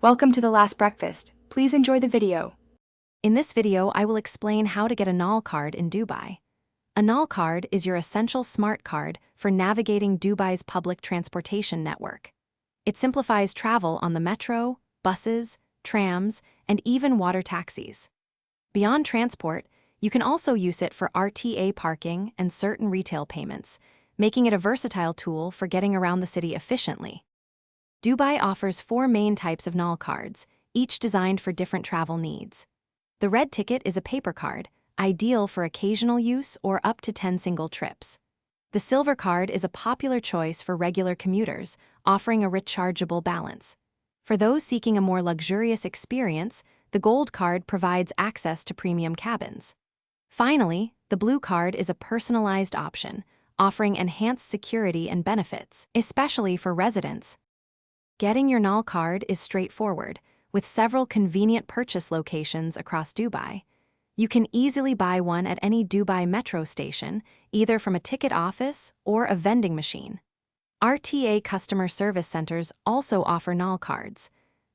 Welcome to the last breakfast. Please enjoy the video. In this video, I will explain how to get a Nol Card in Dubai. A Nol Card is your essential smart card for navigating Dubai's public transportation network. It simplifies travel on the metro, buses, trams, and even water taxis. Beyond transport, you can also use it for RTA parking and certain retail payments, making it a versatile tool for getting around the city efficiently. Dubai offers 4 main types of Nol Cards, each designed for different travel needs. The red ticket is a paper card, ideal for occasional use or up to 10 single trips. The silver card is a popular choice for regular commuters, offering a rechargeable balance. For those seeking a more luxurious experience, the gold card provides access to premium cabins. Finally, the blue card is a personalized option, offering enhanced security and benefits, especially for residents. Getting your Nol Card is straightforward, with several convenient purchase locations across Dubai. You can easily buy one at any Dubai metro station, either from a ticket office or a vending machine. RTA customer service centers also offer Nol Cards.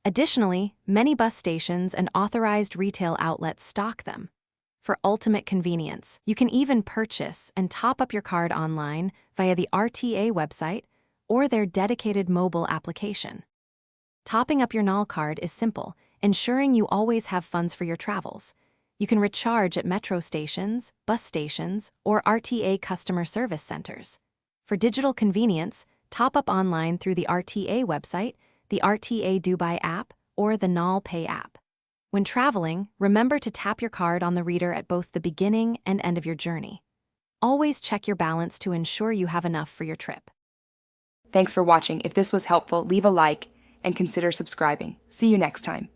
Additionally, many bus stations and authorized retail outlets stock them. For ultimate convenience, you can even purchase and top up your card online via the RTA website or their dedicated mobile application. Topping up your Nol Card is simple, ensuring you always have funds for your travels. You can recharge at metro stations, bus stations, or RTA customer service centers. For digital convenience, top up online through the RTA website, the RTA Dubai app, or the Nol Pay app. When traveling, remember to tap your card on the reader at both the beginning and end of your journey. Always check your balance to ensure you have enough for your trip. Thanks for watching. If this was helpful, leave a like and consider subscribing. See you next time.